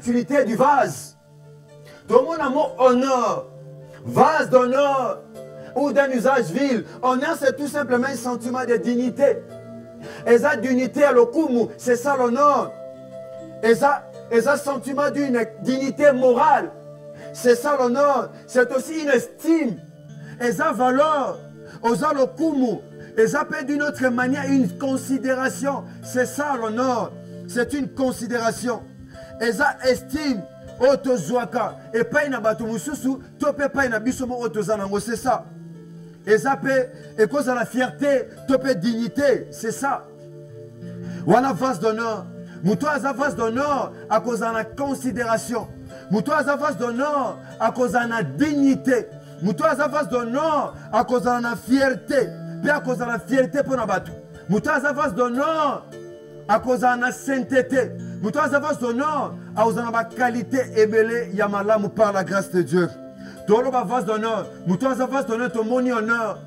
l'utilité du vase. Tout le monde a mot honneur. Vase d'honneur ou d'un usage vil. Honneur, c'est tout simplement un sentiment de dignité. Et ça, dignité à l'okumu, c'est ça l'honneur. Et ça, sentiment d'une dignité morale. C'est ça l'honneur. C'est aussi une estime. Et ça, valeur. Et ça, l'okumu. Et ça peut d'une autre manière une considération. C'est ça l'honneur. C'est une considération. Et ça, estime. Otozwaka. Et pas une abatou mususu. Tope pas une abisomo otozanango. C'est ça. Et ça peut. Et cause à la fierté. Tope dignité. C'est ça. Ou a vase d'honneur. Moutou a vase d'honneur à cause de la considération. Moutou a vase d'honneur à cause de la dignité. Moutou a vase d'honneur à cause de la fierté. Puis à cause de la fierté pour Nabatou. Moutou a vase d'honneur à cause de la sainteté. Moutou a vase d'honneur à cause de la qualité ébélée Yamalam par la grâce de Dieu. Tu as vase d'honneur. Moutou a vase d'honneur, tu as moni honneur.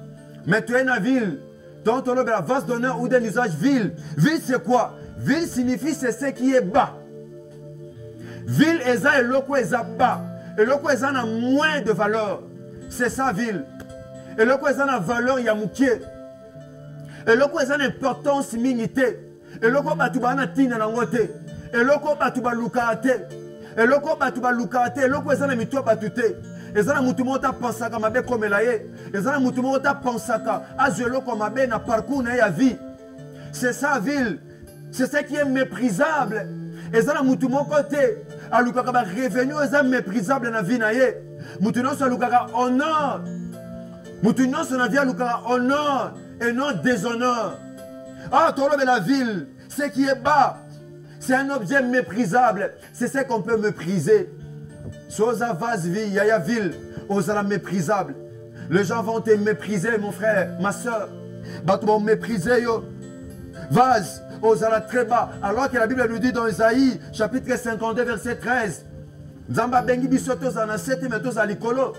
Mais tu es une ville. Tu as vase d'honneur ou d'un usage vil. Vil c'est quoi? Vil signifie c'est ce qui est bas. Vil est ça et l'autre est bas. Et l'autre est a moins de valeur. C'est ça vil. Et l'autre est a valeur yamouké. Et l'autre est a importance minité. Et l'autre batuba na tina na ngote. Et l'autre batuba lukate. Et l'autre batuba lukate. Et l'autre est a mito batute. Et ça na mutumota pensaka mabe comme laye. Et ça na mutumota pensaka azelo comme mabe na parcours na ya vie. C'est ça vil. C'est ce qui est méprisable. Et ça, c'est mon côté. A l'ukaka revenu, c'est méprisable dans la vie. Moutunon, c'est l'ukaka honneur. Moutunon, c'est la vie à l'ukaka honneur et non déshonneur. Ah, toi, de la ville, ce qui est bas, c'est un objet méprisable. C'est ce qu'on peut mépriser. Sosa vase vie, yaya ville, osala méprisable. Les gens vont te mépriser, mon frère, ma soeur. Bah, tu vas mépriser, yo. Vase. Osala très bas. Alors que la Bible nous dit dans Isaïe, chapitre 52, verset 13. Zamba bengi bisoto zana sete metos alikolo.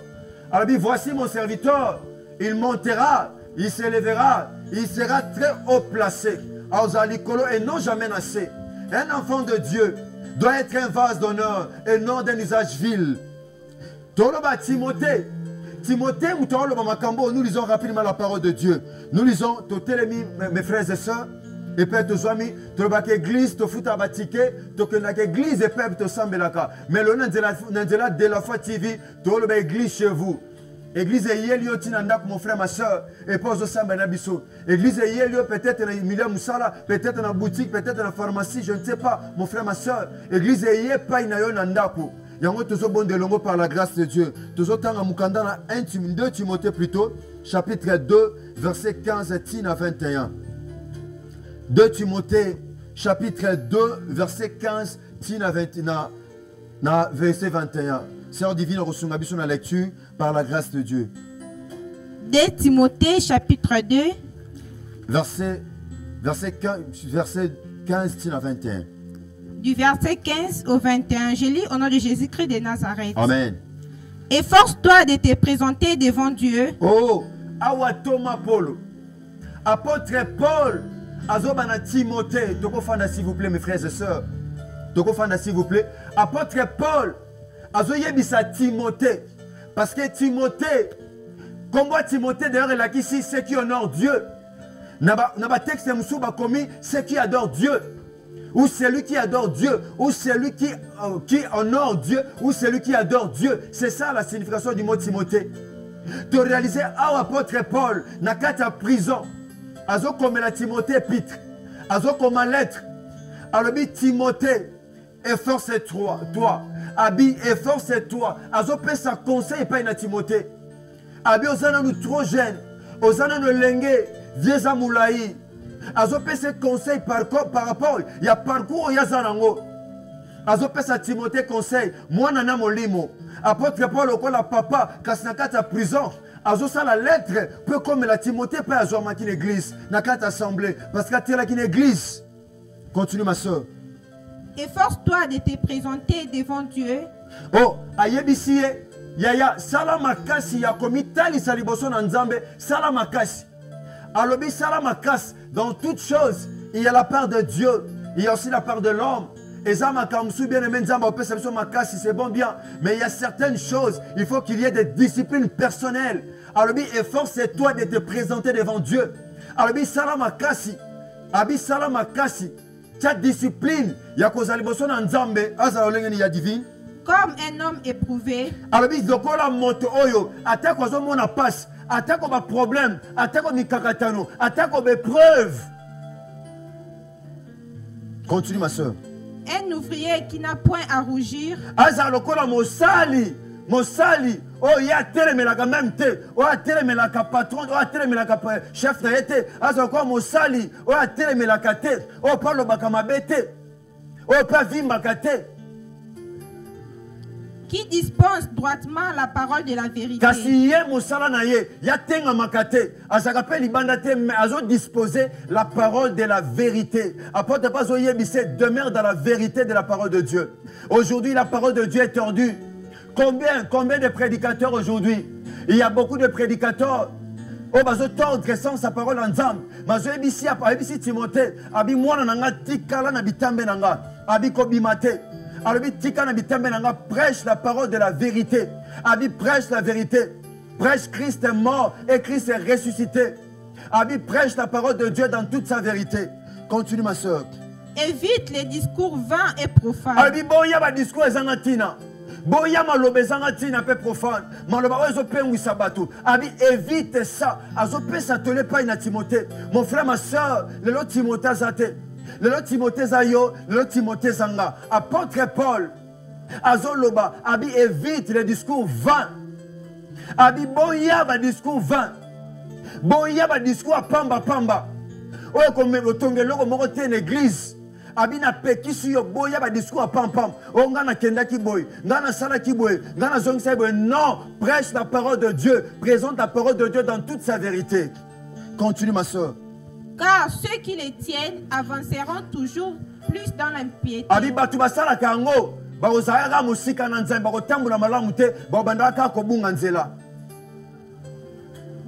Alors voici mon serviteur. Il montera, il s'élèvera, il sera très haut placé. Alikolo et non jamais assez. Un enfant de Dieu doit être un vase d'honneur et non d'un usage vil. Toloba Timothée. Timothée, nous lisons rapidement la parole de Dieu. Nous lisons, mes frères et sœurs. Et puis, tu as mis, tu as mis l'église, tu as fait un bâtiment, tu as mis l'église et puis tu as mis l'église. Mais le nom de la foi TV, tu as mis l'église chez vous. L'église est liée, mon frère, ma soeur, et puis tu as mis l'église est liée, peut-être dans le milieu Moussala, peut-être dans la boutique, peut-être dans la pharmacie, je ne sais pas, mon frère, ma soeur. L'église est liée, pas une ayonandako. Yango tozo bon de longo par la grâce de Dieu. Tozo tanga mukanda na 2 Timothée plutôt, chapitre 2, verset 15 à 21. 2 Timothée, chapitre 2, verset 15 à verset 21. Sœur divine, reçoit la lecture par la grâce de Dieu. 2 Timothée, chapitre 2, verset 15 à 21. Du verset 15 au 21, je lis au nom de Jésus-Christ de Nazareth. Amen. Efforce-toi de te présenter devant Dieu. Oh, awa Thomas Paul. Apôtre Paul. Azobana Timothée, Tokofanda s'il vous plaît mes frères et sœurs. Tokofanda s'il vous plaît. Apôtre Paul, Azoyebisa Timothée. Parce que Timothée, comme Timothée d'ailleurs il a dit ici, ceux qui honorent Dieu. Naba texte Moussouba commis, ceux qui adorent Dieu. Ou celui qui adore Dieu, ou celui qui honore Dieu, ou celui qui adore Dieu. C'est ça la signification du mot Timothée. Tu réalises, apôtre Paul, n'a qu'à ta prison. Azo comme la Timothée épître. Azo comme lettre. Alors Timothée, efforce-toi. Abi, efforce-toi. Azo peut sa conseil pas une Timothée. Abi osana nous trop jeunes. Osana nous lengue. Vieux amoulaï. Azo peut se conseil par rapport. Il y a parcours, il y a zanango. Azo peut sa Timothée conseil. Moi nana molimo. Apôtre Paul au la papa. Kasnaka ta prison. Azo ça la lettre peut comme la Timothée peut avoir marqué l'église dans quatre assemblées parce que tu es une église. Continue ma soeur. Efforce-toi de te présenter devant Dieu. Oh, ayebisi yaya salamakasi ya komitali saliboso na nzambe salamakasi. Alobi salamakasi dans toutes choses, il y a la part de Dieu, il y a aussi la part de l'homme c'est bon bien. Mais il y a certaines choses, il faut qu'il y ait des disciplines personnelles. Alors, efforce-toi de te présenter devant Dieu. Alors, salamakasi. Abi salamakasi. Ta discipline. Ya kozali boso na nzambe. Azala olengeni ya divine. Comme un homme éprouvé. Alors, dokola moto oyo. Atako zo mona passe. Atako ba problème. Atako mikakatano. Atako be preuve. Continue ma soeur. Un ouvrier qui n'a point à rougir. Azala lokola mosali. Mosali. Oh, il y a telemelaka même te. Oh, il y a telemelaka patron. Oh, il y a telemelaka chef na yete. Azala lokola mosali. Oh, il y a telemelaka te. Oh, parle baka mabete. Oh, pas vimbaka te. Qui dispense droitement la parole de la vérité. Kasi ye mosala na ye. Ya tenga makate. Azaka pe libanda te. Mais azo disposer la parole de la vérité. Apporte pas au yebise. Demeure dans la vérité de la parole de Dieu. Aujourd'hui, la parole de Dieu est tordue. Combien de prédicateurs aujourd'hui? Il y a beaucoup de prédicateurs. Oh, bazo tordre sans sa parole en zam. Bazo ebisi Timothée. Abi mwana nanga tikala na bitambe nanga. Abi kobimate. Abi tikala na bitambe nanga. Prêche la parole de la vérité. Abi prêche la vérité. Prêche Christ est mort et Christ est ressuscité. Abi prêche la parole de Dieu dans toute sa vérité. Continue ma soeur. Évite les discours vains et profanes. Abi boya ba discours ezangatina. Boya maloba ezangatina pe profane. Maloba ozo pe ngwisabatu. Abi évite ça. Azo pe s'atteler pas na Timothée. Mon frère, ma soeur, le lot Timothée zate. Le lot Timothée zayo, le lot Timothée zanga. Apôtre Paul. Azo loba. Abi évite les discours vains. Abi boya ba discours vains. Boya ba discours pamba pamba. Oyo comme otongelo moko te l'église. Abina pekisi yo boya ba discours pam pam. O ngana kenda ki boy, ngana sala ki boy, ngana zongisa boy. Non, prêche la parole de Dieu, présente la parole de Dieu dans toute sa vérité. Continue ma soeur. Car ceux qui les tiennent avanceront toujours plus dans l'impiété. Abi batu basala kango, ba ozaya musika na nzemba ko tambula malamu te, ba bandaka ko bunga nzela.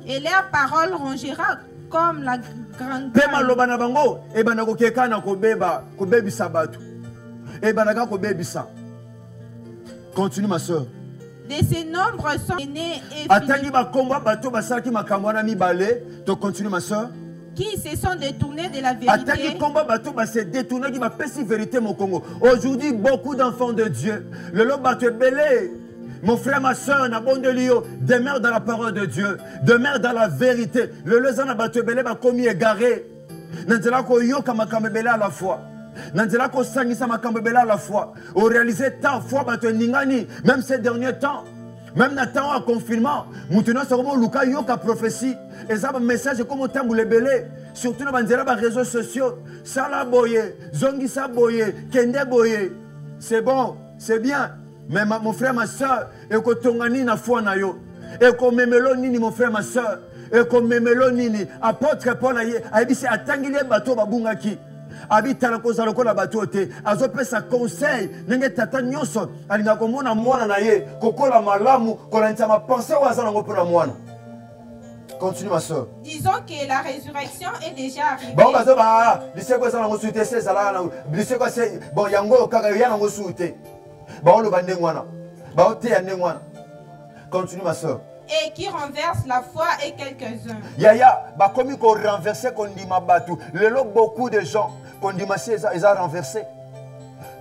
Et leur parole rongera comme la grande. Pema lobana bango e banako kekana ko bebisa batu. E banaka ko bebisa. Continue ma soeur. De ces nombres sont nés et atangi ba komba bato basaki makambo na mibale, to continue ma soeur. Qui se sont détournés de la vérité. Atangi komba bato ba se détourner qui ba pesi vérité mon Congo. Aujourd'hui beaucoup d'enfants de Dieu, le lob bato belé. Mon frère, ma soeur, demeure dans la parole de Dieu, demeure dans la vérité. Le lezana batebele ba komi égaré. Nanzela ko yoka makambebele à la fois. Nanzela ko sangisa makambebele à la fois. Au réaliser tant fois bato ningani, même ces derniers temps. Même dans le temps à confinement, maintenant c'est comme Luka yoka prophétie. Et ça un message comme autant vous les belé. Surtout dans les réseaux sociaux. Sala boye, zongisa boye, kende boye. C'est bon, c'est bien. Mais mon frère, ma soeur, et que tongani na foi na yo, et que memelo nini mon frère, ma soeur, et que memelo nini, apôtre Paul a dit c'est atangile bateau babungaki, habite la cause à la bateau te, azope sa conseil, n'enge tata nyonso, alinga komona mwana na ye, kokola malamu, kolantia ma pensée ou azana ngopona mwana. Continue ma soeur. Disons que la résurrection est déjà arrivée. Bon, bazo ba, lycée quoi ça na ngosuite c'est ça là, lycée quoi c'est bon yango kaka yana ngosuite. Continue ma soeur. Et qui renverse la foi et quelques-uns. Yaya, comme il a renversé Kondima Batu. Beaucoup de gens, Kondima ils ont renversé.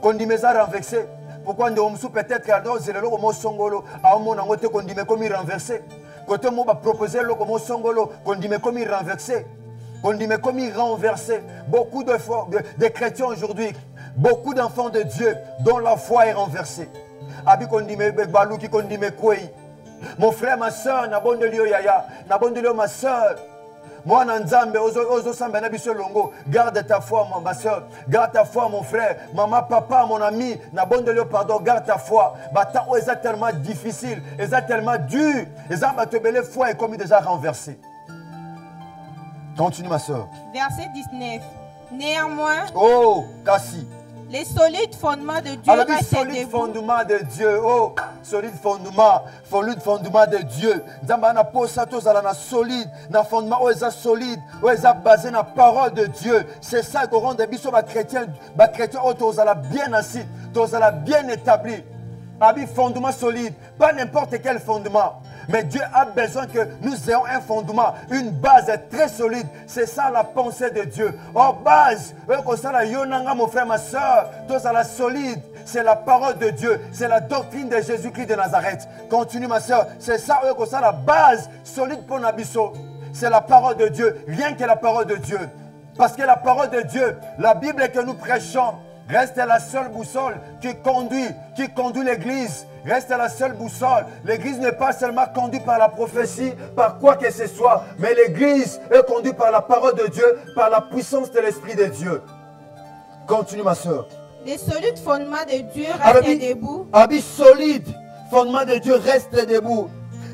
Kondima ils ont renversé. Pourquoi on dit peut-être que c'est le logo Songolo, à un moment où Kondima comme il renversé. Quand on va proposer le logo Songolo, Kondima comme il renversé. Kondima comme il renversé. Beaucoup de chrétiens aujourd'hui. Beaucoup d'enfants de Dieu dont la foi est renversée. Mon frère, ma soeur, nabondelio yaya, nabondelio ma soeur. Moi, Nzambe, ozo samba na biso longo. Garde ta foi, ma soeur. Garde ta foi, mon frère. Maman, papa, mon ami, nabondelio pardon. Garde ta foi. Bata o est tellement difficile, est tellement dur. Les âmes batebele foi est comme déjà renversé. Continue, ma soeur. Verset 19. Néanmoins. Oh, Kassi. Les solides fondements de Dieu Alors, le restent solide debout. fondement de Dieu. Oh, solide fondement de Dieu. Nzamba na posa tozala na solide, na fondement où est solide, où est basé na parole de Dieu. C'est ça que rend des biso ba chrétiens où tozala bien assis, tozala bien établi. Abi fondement solide, pas n'importe quel fondement. Mais Dieu a besoin que nous ayons un fondement, une base très solide. C'est ça la pensée de Dieu. Oh, base, mon frère, ma soeur, tout ça la solide. C'est la parole de Dieu. C'est la doctrine de Jésus-Christ de Nazareth. Continue, ma soeur. C'est ça, la base solide pour Nabiso. C'est la parole de Dieu. Rien que la parole de Dieu. Parce que la parole de Dieu, la Bible que nous prêchons, reste la seule boussole qui conduit l'Église. Reste la seule boussole. L'Église n'est pas seulement conduite par la prophétie, par quoi que ce soit, mais l'Église est conduite par la parole de Dieu, par la puissance de l'Esprit de Dieu. Continue, ma soeur. Les solides fondements de Dieu restent debout. Abi solide fondement de Dieu reste debout.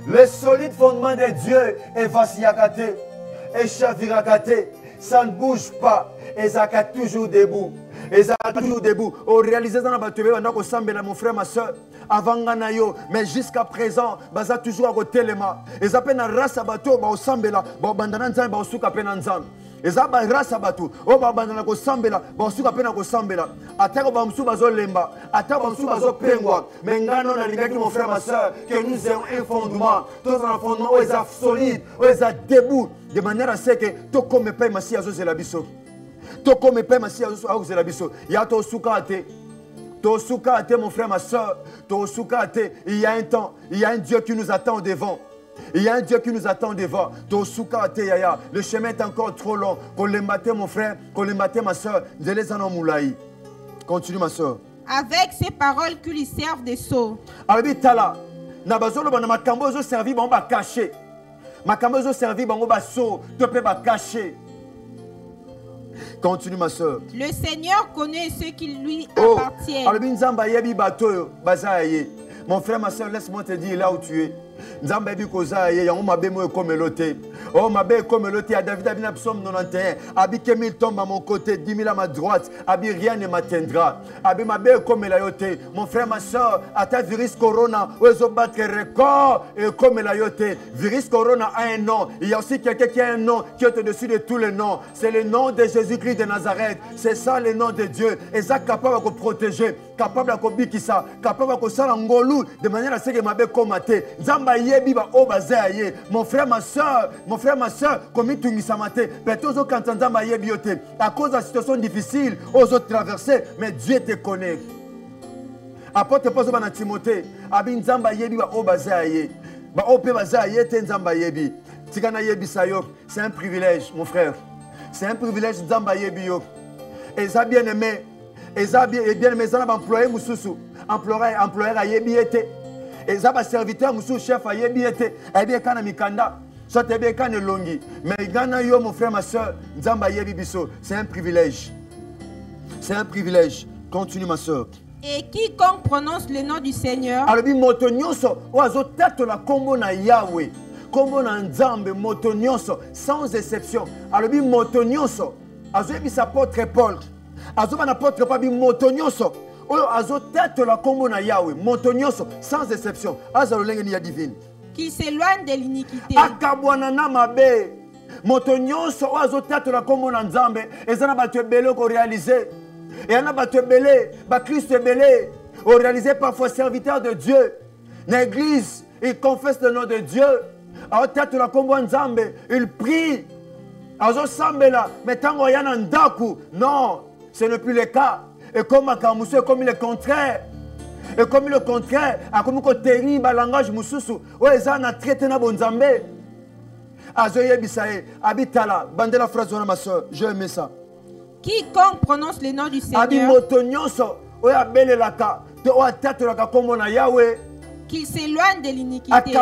Le solide fondement de Dieu est vacillakate, est chavirakate, ça ne bouge pas, et ça est toujours debout. Et ça est toujours debout. Au réaliser dans la bataille, mon frère, ma soeur, avant Ganayo, mais jusqu'à présent, baza toujours à côté les mains. Et ça peine à race à bateau, au sambela, au bandananzan, au souka penanzan. Et ça va race à bateau, au bandana au sambela, au souka pena au sambela. Attaque au bamsou bazo lemba, attaque au bamsou bazo pengwa. Mais ngano na ligaki mon frère, ma soeur, que nous ayons un fondement. Tous un fondement où ils sont solides, où ils sont debout. De manière à ce que tout comme pas massi à la biso. Tout comme pas massi à la biso. Ya to souka ate. Tosuka ate, mon frère, ma soeur. Tosuka ate. Il y a un temps, il y a un Dieu qui nous attend devant. Il y a un Dieu qui nous attend devant. Tosuka ate, yaya. Le chemin est encore trop long. Qu'on les mate, mon frère. Qu'on les mate, ma soeur. Continue, ma soeur. Avec ces paroles qui lui servent de sceaux. Arabi tala. Nabazolo bana makambo zo servi bon ba caché. Makambo zo servi bon ba so. Te pe ba caché. Continue, ma soeur. Le Seigneur connaît ceux qui lui appartiennent. Mon frère, ma soeur, laisse-moi te dire là où tu es. Nzambe koza ye yango mabemo ekomelote. Oh mabe ekomelote à David abina psaume 91. Abi que 1000 tombent à mon côté, 10 000 à ma droite. Abi rien ne m'atteindra. Abi mabe ekomelote. Mon frère, ma soeur, à ta virus corona, ozo battre record et ekomelote. Virus corona a un nom. Il y a aussi quelqu'un qui a un nom qui est au-dessus de tous les noms. C'est le nom de Jésus-Christ de Nazareth. C'est ça le nom de Dieu. Et ça capable de protéger, capable de bikisa, capable de faire ngolu de manière à ce que mabe komate. Mon frère, ma soeur, comme tu samate, peut-être quand Nzamba yebiote, à cause de la situation difficile, aux autres traverser, mais Dieu te connaît. Apporte pas au Timothée, Abi Nzamba yebi ba obazaye, ba ope bazaye te Nzamba yebi. Tikana yebi sayok, c'est un privilège, mon frère. C'est un privilège Nzamba yebi yo. Et ça bien aimé, et ça bien aimé, ça n'a employé mususu, employeur a yebi ete. Et ça va serviteur musu chef a yebi ete, et bien kana mikanda. Soit bien kana longi, mais gana yo mon frère ma soeur, Nzamba yebi biso, c'est un privilège. C'est un privilège. Continue ma soeur. Et quiconque prononce le nom du Seigneur, alors moto nyonso oazo tato la kombo na Yahweh, kombo na Nzambe moto nyonso sans exception. Alors moto nyonso azo bis apôtre Paul, azo ban apôtre Paul bi moto nyonso oyo azo tato la kombo na Yahweh, moto nyonso sans exception. Azo lengeni ya divine. Qui s'éloigne de l'iniquité. Akabwana na mabe. Moto nyonso oazo tato la kombo na Nzambe, ezana ba te belo ko réaliser. Et il y a des belé, Christ est belé, on réalisé parfois serviteur de Dieu. L'église, il confesse le nom de Dieu. Alors, tête la combo Nzambe, il prie. Alors, Sambela, mais tant qu'il y a un daku, non, ce n'est plus le cas. Et comme Akamusu, comme le contraire. Et comme le contraire, comme le terrible langage mususu, ouais, ça a traité na Bonzambe. Azoye Bisaye, habitala, bande la phrase de ma soeur, je aimé ça. Quiconque prononce le nom du Seigneur, qu'il s'éloigne de l'iniquité.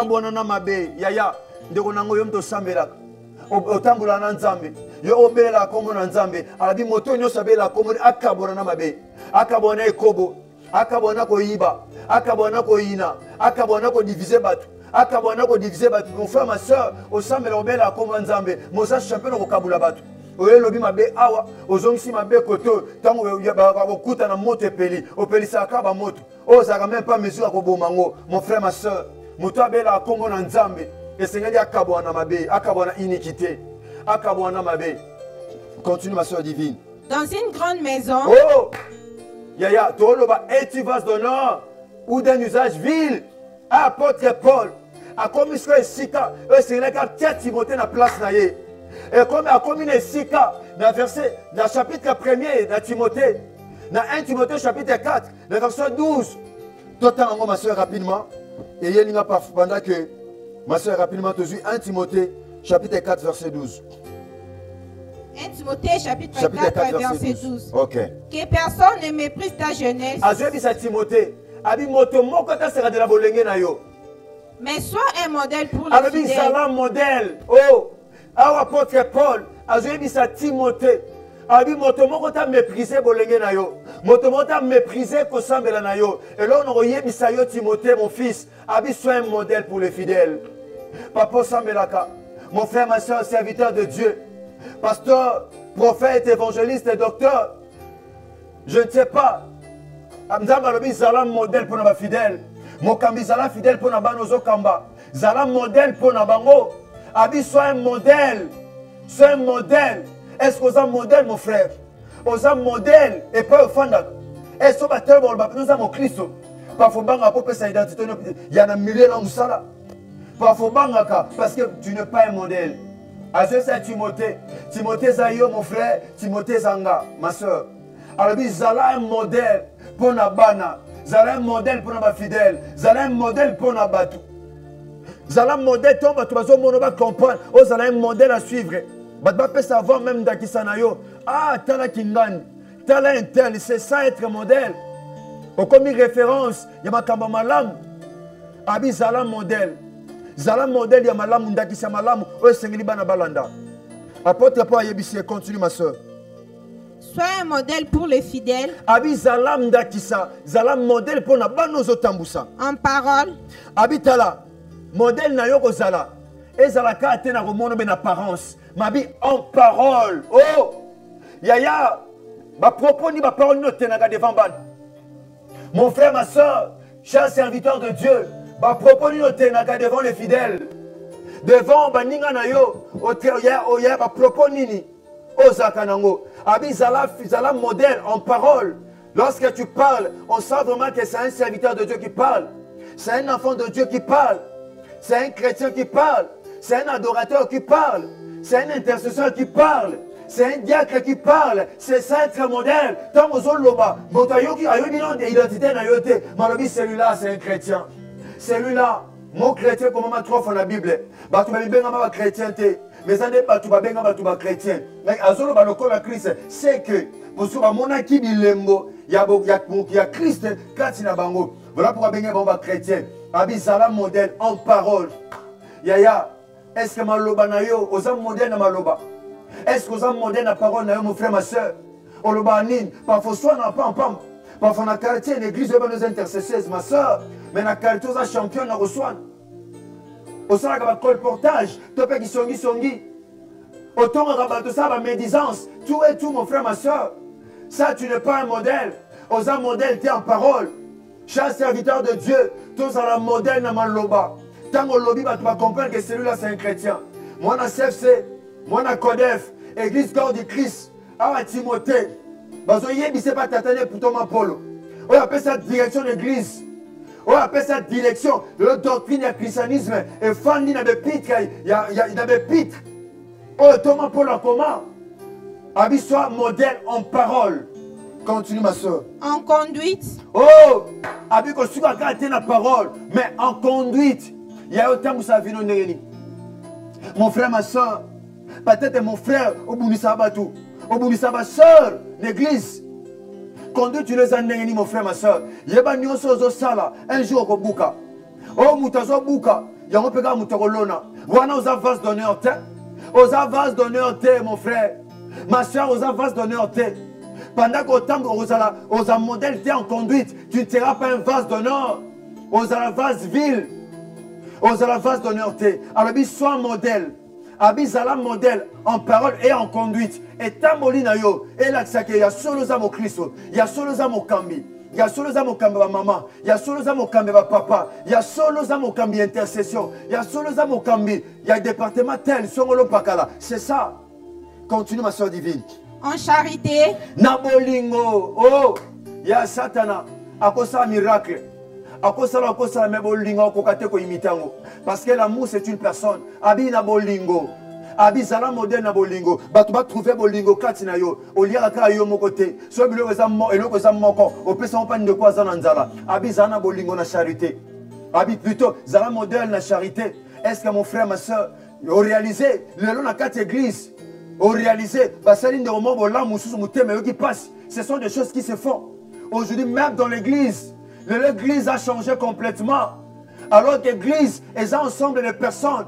Yo obela kombo na Nzambe alabi moto nyo sabela kombo akabona na mabe akabona ekobo akabona ko yiba akabona ko ina akabona ko diviser batu akabona ko diviser batu. Mon frère ma soeur osambela obela kombo Nzambe mosa champion ko kabula batu oye lobi mabe awa ozongisi mabe koto tango bakokuta na moto epeli opelisaka ba moto ozaka même pas mesure akoboma ngo. Mon frère ma soeur, moto abela kongo na nzambe esengeli akabwana mabe, akabwana iniquité, akabwana mabe. Continue ma soeur divine. Dans une grande maison. Oh, yaya, toloba es-tu vase d'honneur ou d'un usage vil? Apôtre Paul a commis ce sika, esengeli ka Timothée na place na ye. Et comme a commis les sika dans verset, dans chapitre 1er de Timothée, dans 1 Timothée chapitre 4, le verset 12. Total ma soeur rapidement. Et il y a pendant que ma soeur rapidement toujours 1 Timothée chapitre 4 verset 12. 1 Timothée chapitre 4 verset 12. Ok. Que personne ne méprise ta jeunesse. Azobisa Timothée, abi moto moko ta sera de la bolenge na yo. Mais sois un modèle pour les fidèles. Abi sala modèle. Oh. Awa apôtre Paul, azobisa Timothée. Abi moto moko ta mépriser bolenge na yo. Moto moko ta mépriser ko sambela na yo. Et là on oyebisa yo Timothée mon fils, abi sois un modèle pour les fidèles. Papa sambelaka, mon frère, ma soeur, serviteur de Dieu, pasteur, prophète, évangéliste et docteur, je ne sais pas. Amzambalobi zala modèle pour nos fidèles. Mokambi zala fidèle pour nos banozo kamba. Zala modèle pour nos bango. Abi sois un modèle. Sois un modèle. Est-ce que vous êtes un modèle, mon frère? Vous êtes un modèle et pas au fanda. Est-ce que vous êtes un modèle? Nous sommes au Christ. Parfois, vous avez sa identité. Il y a un millier de ça. Parfois, parce que tu n'es pas un modèle. Azé c'est Timothée. Timothée Zayo, mon frère. Timothée Zanga, ma soeur. Alors, Zala un modèle pour na bana. Zala un modèle pour nos fidèles. Zala un modèle pour nos bateaux. Zala un modèle, tu vas comprendre. Oh, Zala un modèle à suivre. Tu vas savoir même d'Akisanayo. Ah, Tala Kingan. Tala Intel, c'est ça être modèle. Au comme une référence, il y a ma Kambamalam. Abi Zala modèle. Zala modèle, il y a Malam Ndakisa Malam. Oh, c'est Ngilibana Balanda. Apôtre Paul Yebisi, continue ma soeur. Sois un modèle pour les fidèles. Abi Zalam Ndakisa. Zalam modèle pour na banozo tambusa. En parole. Abi Tala. Modèle na yoko Zala. Et Zala ka atena remono ben apparence. Mabi en parole. Oh! Yaya. Ba propos ni ba parole no tenaga devant ban. Mon frère, ma soeur, cher serviteur de Dieu, ba propos ni no tenaga devant les fidèles. Devant baninga na yo. Oya ba propos nini. Ozakanango. Abi Zala modèle en parole. Lorsque tu parles, on sent vraiment que c'est un serviteur de Dieu qui parle. C'est un enfant de Dieu qui parle. C'est un chrétien qui parle. C'est un adorateur qui parle. C'est un intercesseur qui parle. C'est un diacre qui parle. C'est ça être modèle. Tant que Zoloba, Motayoki a une identité na yote. Malobi, celui-là, c'est un chrétien. Celui-là, mon chrétien, comme ma trois fois la Bible. Bah, tu m'as bien ma chrétienté. Mais ça n'est pas tout bien ma chrétien. Mais à Zoloba, le corps de Christ, c'est que pour ce mon aki bilembo, il y a Christ, Katina Bango. Voilà pourquoi bien ma chrétien. Abisala modèle en parole. Yaya, est-ce que maloba na yo, osa modèle na maloba? Est-ce que osa modèle na parole na yo, mon frère, ma soeur? Oloba anin, parfois soit na pam pam. Parfois na quartier, l'église de nos intercesseurs, ma soeur. Mais na quartier, osa champion na reçoit. Osa na colportage, topé qui songi. Autant on tout ça, la médisance. Tout et tout, mon frère, ma soeur. Ça, tu n'es pas un modèle. Osa modèle, tu es en parole. Cher serviteur de Dieu, tous à la modèle dans loba. Tant que lobby, tu vas comprendre que celui-là, c'est un chrétien. Moi, na CFC, moi, na CODEF, Église corps du Christ, à Timothée. Parce que je ne sais pas t'attendre pour Thomas Polo. On appelle ça direction d'église. On appelle ça direction de la doctrine du christianisme. Et fan, il y a des pitres. Il y a des pitres. Oh, Thomas Polo, comment? Abi soit modèle en parole. Continue, ma soeur. En conduite. Oh! Abi ko suka gâter la parole. Mais en conduite. Il y a autant que ça vient au Néréni. Mon frère, ma soeur. Peut-être mon frère, au Bounissabatou. Au Bounissabat, soeur, l'église. Conduite, tu les as Néréni, mon frère, ma soeur. Il y a un sozo sala. Un jour au Bouka. Oh, Moutazo Bouka. Il y a un peu de Moutakolona. Voilà, aux avas d'honneur, aux avas d'honneur, mon frère. Ma soeur, aux avas d'honneur, pendant qu'autant aux un modèle en conduite, tu ne seras pas un vase d'honneur. Aux un vase vil. Aux un vase d'honneur. Alors, sois un modèle. Abizala modèle en parole et en conduite. Et tamboli na yo. Et là, il y a solo za mo Christo. Il y a solo za mo kambi. Il y a solo za mo kambi ba maman. Il y a solo za mo kambi ba papa. Il y a solo za mo kambi intercession. Il y a solo za mo kambi. Il y a département tel. Songolo pakala. C'est ça. Continue ma soeur divine. En charité. Nabolingo. Oh. Il y a Satana. À cause ça miracle. Parce que l'amour c'est une personne. Abi na bolingo. Abi zala modèle na bolingo. Batu ba trouver bolingo kati na yo. Olia ka yo mokote. So bilo eza mo eloko eza moko. Opesa on pas de quoi za nzala. Abi zana bolingo na charité. Abi plutôt zala modèle na charité. Est-ce que mon frère ma soeur au réaliser le long na kati église au réaliser basali de moment bola mususu muteme yo qui passe. Ce sont des choses qui se font. Aujourd'hui même dans l'église. L'église a changé complètement. Alors que l'église est un ensemble de personnes.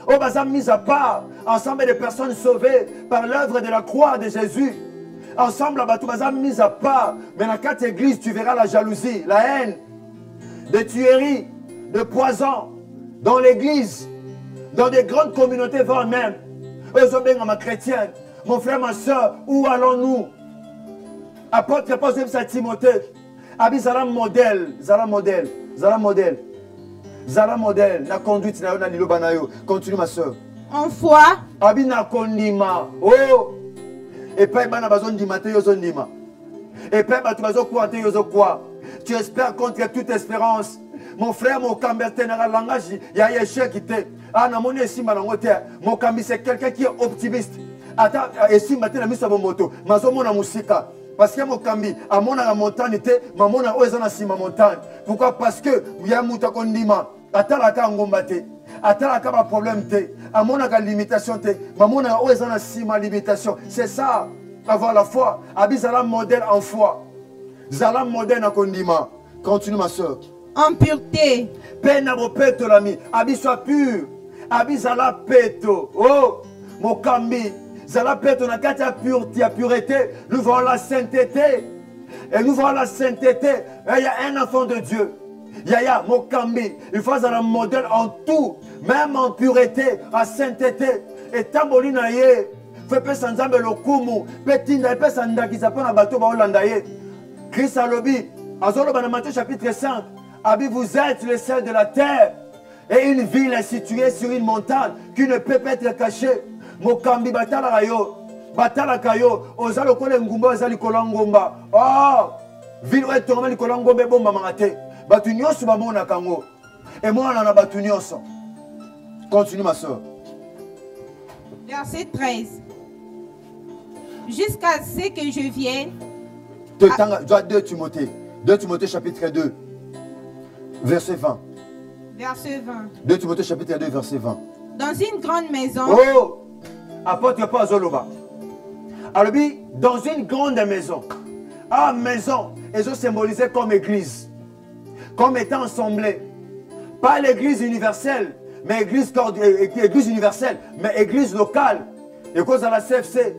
On va mis à part. Ensemble de personnes sauvées par l'œuvre de la croix de Jésus. Ensemble, on va mis à part. Mais dans quatre églises, tu verras la jalousie, la haine, des tueries, de poison. Dans l'église, dans des grandes communautés, voire même. Ma chrétienne, mon frère, ma soeur, où allons-nous? Apôtre Paul à Timothée. Abi zala modèle, zala modèle, zala modèle, zala modèle, la conduite na yo na liloba na yo. Continue ma soeur. En foi. Abi na kondima. Oh. Et pas bana bazon ndima te yo zo ndima. Et pas batu bazo kwa te yo zo kwa. Tu espères contre toute espérance. Mon frère, mon camberté na langage, il y a échec te. Ah na moni esimba na ngote. Mon cambi c'est quelqu'un qui est optimiste. Ata esimba te na miso ba moto. Mazo mona musika. Parce que mon cambi, à mon la montagne était, ma mon a osé ma montagne. Pourquoi? Parce que il y a mouta kondima, atalaka ngombate, atalaka ba problème te, à mon a limitation te, ma mon a osé ma limitation. C'est ça, avoir la foi. Abizala modèle en foi, zala modèle na kondima. Continue ma soeur. En pureté. Peine à vos pètes l'ami, abi soit pur, abizala peto. Oh, mon cambi. Zala pète on a quatre pureté, nous voyons la sainteté. Et nous voyons la sainteté. Il y a un enfant de Dieu. Il y a Mokambi. Il faut un modèle en tout, même en pureté, en sainteté. Et tambolina ye. Fait pas sans zambe le kumu. Petinda pas sans ndaki ça na bateau ba Hollanda ye. Christ a lobby. Azolo dans Matthieu chapitre 5. Abi vous êtes le sel de la terre. Et une ville est située sur une montagne qui ne peut pas être cachée. Mokambi batala kayo, batala kayo, ozalo kole ngumba ozali kolangomba. Oh, ville ouais tourner kolangombe bomba mangate. Batu nyonso ba mona kango. Et moi on a batu nyonso. Continue ma soeur. Verset 13. Jusqu'à ce que je vienne. 2 Timothée. 2 Timothée chapitre 2. Verset 20. Verset 20. 2 Timothée chapitre 2 verset 20. Dans une grande maison. Oh! Apôtre pas Zoloba. Alors, dans une grande maison. Ah, maison, ils ont symbolisé comme église. Comme étant assemblée. Pas l'église universelle, mais église universelle, mais église locale. Et cause à la CFC,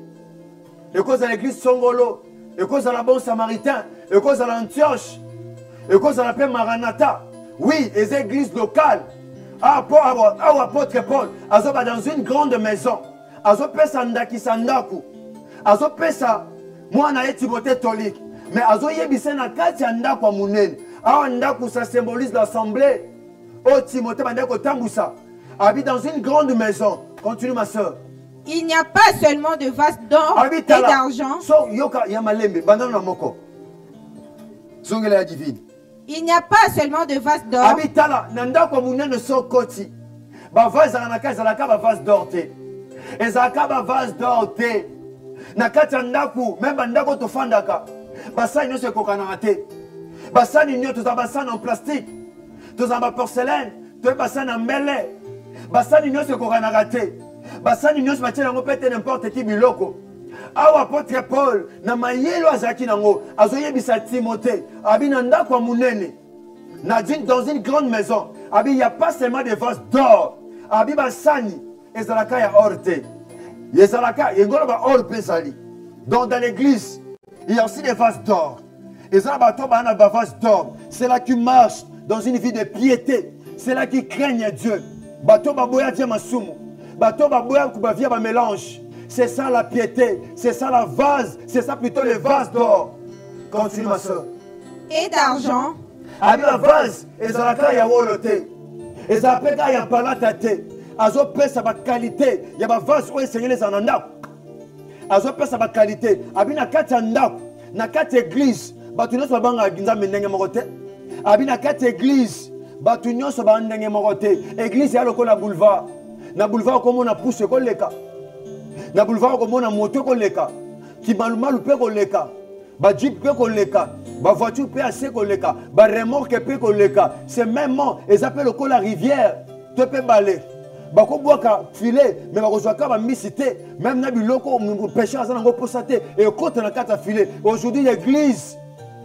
et cause à l'église Songolo, et cause à la Bon Samaritain, et cause à l'Antioche, et cause à la paix Maranatha. Oui, les églises locales. Ah, apôtre Paul, dans une grande maison. Azo pesa ndaki sandaku. Azo pesa mwana ye Timothée Tolik. Mais azo yebise na kati ya ndako ya munene. Awa ndaku ça symbolise l'assemblée. Oh Timothée bandeko tambusa. Habite dans une grande maison. Continue ma soeur. Il n'y a pas seulement de vases d'or et d'argent. So yoka yamalembe bandana na moko. Zongela ya divine. Il n'y a pas seulement de vases d'or. Habite là na ndako ya munene so koti. Ba vase za na kaza la ka ba vase d'or te. Ezaka ba vase d'or te. Na kati ya ndaku, même ndako tofandaka. Basani nyonso ekokanaka te. Basani nyonso toza basani en plastique. Toza ba porcelaine, toza basani en mbele. Basani nyonso ekokanaka te. Basani nyonso batie nango pete n'importe qui biloko. Awa apôtre Paul na mayelo azaki nango azoyebisa Timothée abi na ndako ya munene. Dans une grande maison, abi il n'y a pas seulement des vases d'or. Abi basani ezalaka ya or te. Ezalaka yengolo ba or pesali. Donc dans l'église, il y a aussi des vases d'or. Ezalaba to ba na ba vases d'or. C'est là qui marche dans une vie de piété. C'est là qui craignent Dieu. Bato ba boya dia masumu. bato baboya kubavia ba mélange. C'est ça la piété, c'est ça la vase, c'est ça plutôt les vases d'or. Continue ma soeur. Et d'argent. Abi la vase ezalaka ya wolo te. Ezalaka ya palata te. Azo pesa ba qualité, ya ba vase oyo esengeli ezala na ndako. Azo pesa ba qualité, abi na kati ya ndako, na kati ya église, bato nyonso babanga nzambe ndenge moko te. Abi na kati ya église, bato nyonso ba ndenge moko te. Église ya lokola boulevard. Na boulevard komona pousse koleka. Na boulevard komona moto koleka. Ki malumalu pe koleka. Ba jeep pe koleka. Ba voiture pe assez koleka. Ba remorque pe koleka. C'est même ils appellent lokola rivière. Te pe balé. Bako boaka filet mais bako zwaka ba misité même na biloko péché azana ngo posate et côté na kata filet. Aujourd'hui l'église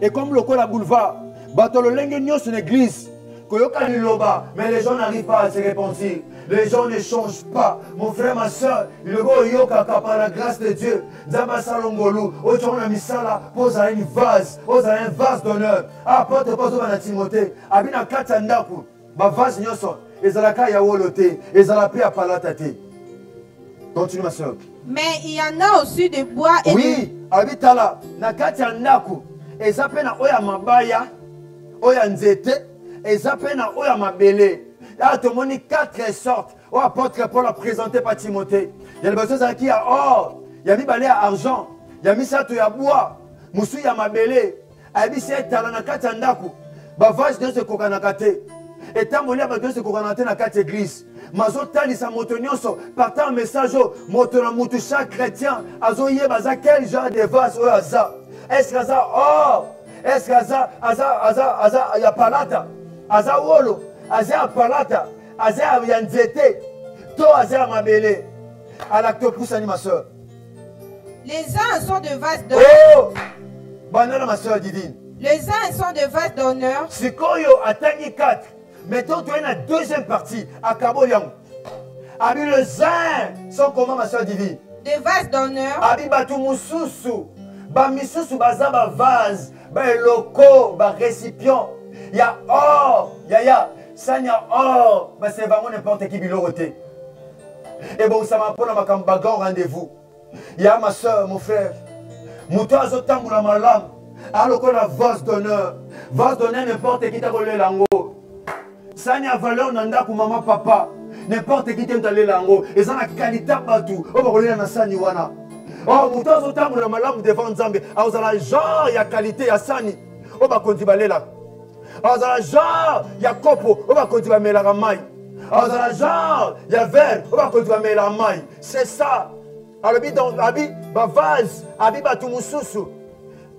est comme lokola boulevard. Bato lo lenge nyos une église. Koyoka liloba mais les gens n'arrivent pas à se repentir. Les gens ne changent pas. Mon frère, ma soeur, il yoka par la grâce de Dieu. Zamba salongolu, ochona misala, pose à une vase, pose à un vase d'honneur. Apporte pas à Timothée. Abina katandaku, ba vase nyoso. Ezalaka ya wolote, ezalapi a palatate. Continue ma soeur. Mais il y en a aussi de bois et oui, abitala, na katandaku, ezape na oya mabaya, oya nzete, ezape na oya mabele. Là, tout le monde 4 sortes. Oh, apôtre Paul a présenté par Timothée. Il y a les personnes qui a or, il y a mis balai à argent, il y a mis ça tout à bois, moussou ya mabele, il y a mis ça talanaka tandaku, bavage de ce kokanakate. Et tant que vous avez kokanate na quatre églises. Mazo tali sa motonyoso, partant un message, motona mutu chaque chrétien, azo yé baza quel genre de vase ou aza. Est-ce que ça or? Est-ce que ça ya palata? Aza wolo? Azia palata, azia yanzete, to azia mabele. Alacto poussani ma soeur. les uns sont de vases d'honneur. Oh! Banana ma soeur divine. Les uns sont de vases d'honneur. Sikoyo atangi 4. Mettons toi la deuxième partie à Kabo Yang. Abi les uns sont comment ma soeur divine? De vases d'honneur. Abi batu mususu. Ba misusu baza ba vase, ba loko, ba récipient. Il y a or, ya. Ça n'y a or, mais c'est vraiment n'importe qui biloroté. Et bon, ça m'a pris à ma bagarre rendez-vous. Il y a ma soeur, mon frère. Mouton a sauté pour la malam. Alors qu'on a vase d'honneur. Vase d'honneur, n'importe qui t'a collé l'ango. Ça n'y a valeur nanda pour maman, papa. N'importe qui t'a collé l'ango. Et ça n'a qualité partout. On va rouler dans la sani wana. Oh, mouton a sauté pour la malam devant Nzambe. Alors, ça a genre, il y a qualité, il y a sani. On va continuer là. Alors, dans la genre, il y a copo, on va continuer à mettre la maille. Alors, dans la genre, il y a verre, on va continuer à mettre la maille. C'est ça. Alors, abi, ba vase, abi batumususu.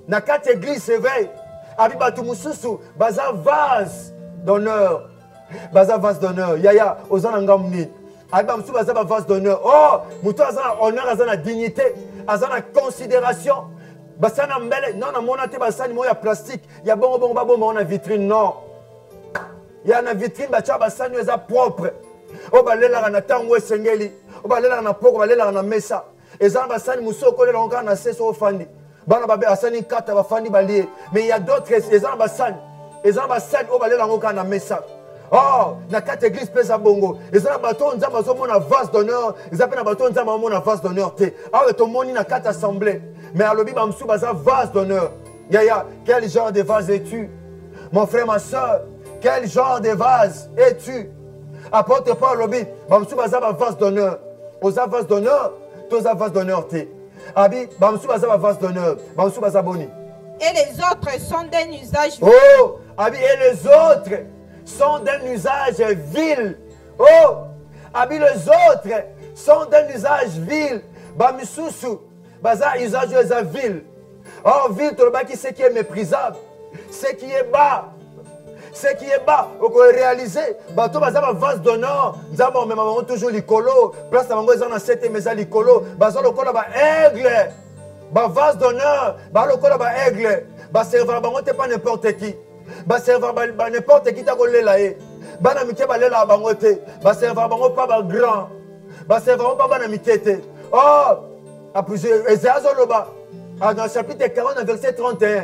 Na 4 églises s'éveillent. Abi batumususu, baza vase d'honneur. Baza vase d'honneur. Yaya, ozana ngamni. Abi bamusu baza vase d'honneur. Oh, muto azana honneur, azana dignité, azana considération. Basana mbele, non, on a basani moya plastique. Il y a bon, on a vitrine, non. Il y a une vitrine, basani est propre. On va aller là, on a tango sengeli. On va aller là, on a poko, on va aller là, on a mesa. Et ça, basani mousso, on a un assez au fandi. Bana babé, basani kata, bafandi balié. Mais il y a d'autres, et ça, basani. Et ça, basani, on va aller là, on a mesa. Oh, na 4 églises pesa bongo. Et ça, bateau, nzamba, on a vase d'honneur. Ils appellent un bateau, nzamba, on a vase d'honneur. Ah, ton moni na 4 assemblées. Mais à l'obi, bamsou, baza vase d'honneur. Yaya, quel genre de vase es-tu? Mon frère, ma soeur, quel genre de vase es-tu? Apporte pas l'obi, bamsou, baza vase d'honneur. Osa vase d'honneur, tosa vase d'honneur. Abi, bamsou, baza vase d'honneur. Bamsou, baza boni. Et les autres sont d'un usage. Oh, Abi, et les autres sont d'un usage vil. Oh, Abi, les autres sont d'un usage vil. Bamisusu. Baza usage de ville. Or, ville, tout le bas qui ce qui est méprisable, ce qui est bas, ce qui est bas, on peut réaliser. Bato baza ba vase d'honneur, nous avons même toujours l'icolo, place à mango ils ont un 7 mais l'icolo, baza le col ba aigle, ba vase d'honneur, ba le col ba aigle, ba serveur ba monte pas n'importe qui, ba serveur ba n'importe qui t'a collé là et, ba n'amitié ba là ba monte, ba serveur ba pas ba grand, ba serveur pas ba n'amitié. Oh. Dans le chapitre 40, verset 31,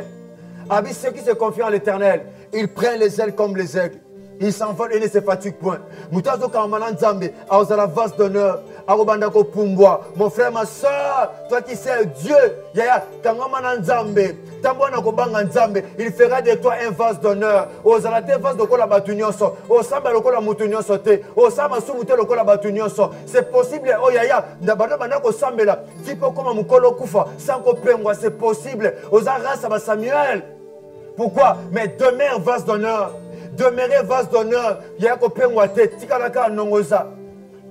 Abi, ceux qui se confient en l'Éternel, ils prennent les ailes comme les aigles. Ils s'envolent et ne se fatiguent point. Moutazo Kamanan Zambe, à la vase d'honneur, Arobandako Pumbwa. Mon frère, ma soeur, toi qui sais Dieu, Yaya, Kangomana Nzambe, Tambouana Kobanga Nzambe, il fera de toi un vase d'honneur. Ozalate vase de kola batunyoso, Osamba lokola mutunyoso te, Osama sumute lokola batunyoso. C'est possible, oh Yaya, Ndabana Banako Sambela, Tipo comme Mukolo Kufa, Sanko Pengwa, c'est possible. Ozara Saba Samuel. Pourquoi? Mais demeure vase d'honneur. Demeurez vase d'honneur. Yaya Kopengwa te, Tikalaka Nongoza.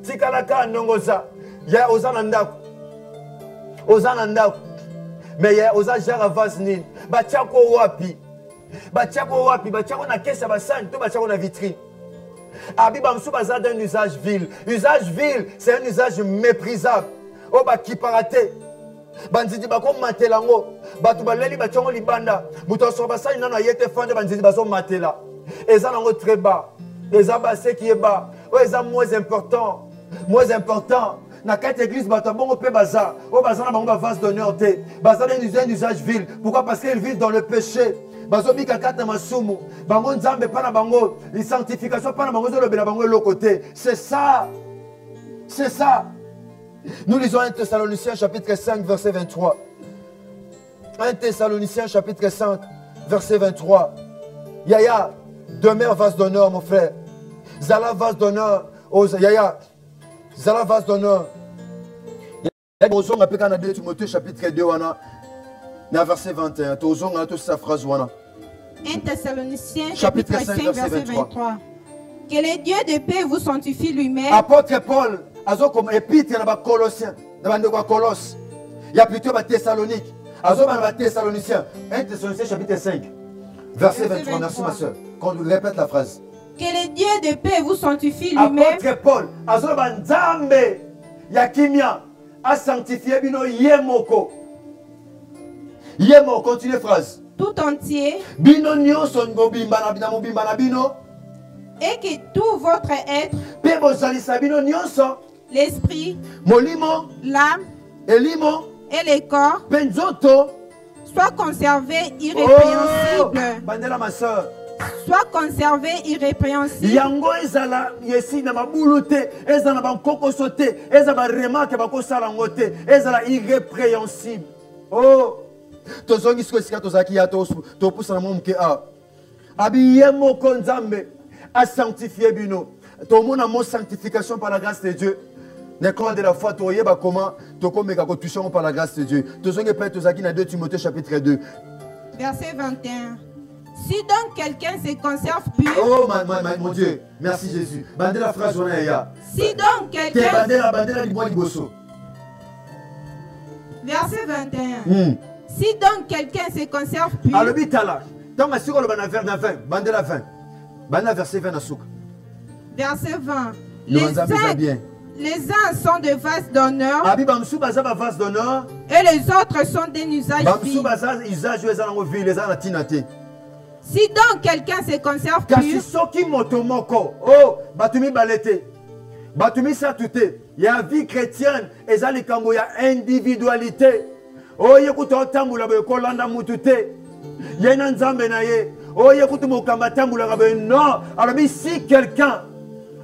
Tikalaka Nongoza. Yaya Ozanandako. Ozanandako. Mais yaya Ozajara vase nini. Bachako wapi. Bachako wapi. Bachako na kesa basani. Tout bachako na vitrine. Abiba Msou baza d'un usage vil. Usage vil, c'est un usage méprisable. Oh ba kiparate. Banzidi bako matelango. Batu baleli bachongo libanda. Mutoso basani nana yete fande banzidi baso matela. Eza nango très bas. Eza basse qui est bas. Oh eza moins important. Moins important. Na quatre églises, batabongo pe baza. Oh baza na bango ba vase d'honneur te. Baza d'un usage vil. Pourquoi? Parce qu'ils vivent dans le péché. Bazo bika kata masumu. Bango nzambe pa na bango. Les sanctifications pa na bango zo lobela bango l'autre côté. C'est ça. C'est ça. Nous lisons 1 Thessaloniciens chapitre 5 verset 23. 1 Thessaloniciens chapitre 5 verset 23. Yaya, demeure vase d'honneur mon frère. Zala vase d'honneur. Yaya, Zala vase d'honneur. Tozonga pe kana 2 Timothée chapitre 2 wana na verset 21. Tozonga to sa phrase wana. 1 Thessaloniciens chapitre 5 verset 23. Que le Dieu de paix vous sanctifie lui-même. Apôtre Paul azo comme épître na ba Colossiens, na bande kwa Colosse. Ya plutôt ba Thessalonique. Azo ba Thessaloniciens. 1 Thessaloniciens chapitre 5 verset 23. Merci ma soeur. Quand on répète la phrase. Que le Dieu de paix vous sanctifie lui-même. Apôtre Paul azo ba Nzambe ya kimia a sanctifié bino yemoko. Yemo, continue phrase. Tout entier. Bino nyonso ngobimba na bina mobimba na bino. Et que tout votre être. Pe bozalisa bino nyonso. L'esprit. Molimo. L'âme. Elimo. Et le corps. Penzoto. Soit conservé irrépréhensible. Oh, bandela ma soeur. Soit conservé irrépréhensible. Yango ezala yesi na mabulu te, ezala na bankoko sote, ezala ba remarque bakosala ngote, ezala irrépréhensible. Oh, tozongi siko esika tozaki ya to pousa na momuke a. Abiye moko Nzambe a sanctifié bino. To mona mo sanctification par la grâce de Dieu. L'école de la foi, tu vois comment tu as touché par la grâce de Dieu. Tozongi pe tozaki na 2 Timothée chapitre 2. Verset 21. Si donc quelqu'un se conserve pur. Oh mon Dieu, merci Jésus. Bandez la phrase on est là. Si donc quelqu'un. Bandez la libois liboso. Verset 21. Si donc quelqu'un se conserve pur. Alors bitala. Tant ma sur le banavers na 20, bandez la 20. Bandez verset 20 na souk. Verset 20. Les uns sont de vase d'honneur. Abi bamsou baza ba vase d'honneur. Et les autres sont d'un usage vil. Bamsou baza usage ezango vil ezana tinate. Si donc quelqu'un se conserve pur. Kasi soki motomoko. Oh, batumi balete. Batumi satute. Il y a vie chrétienne, ezali kambo ya individualité. Oh, yekuta otambula be kolanda mutute. Yena nzambe na ye. Oh, yekuta mokamba tambula gabe non. Alors si quelqu'un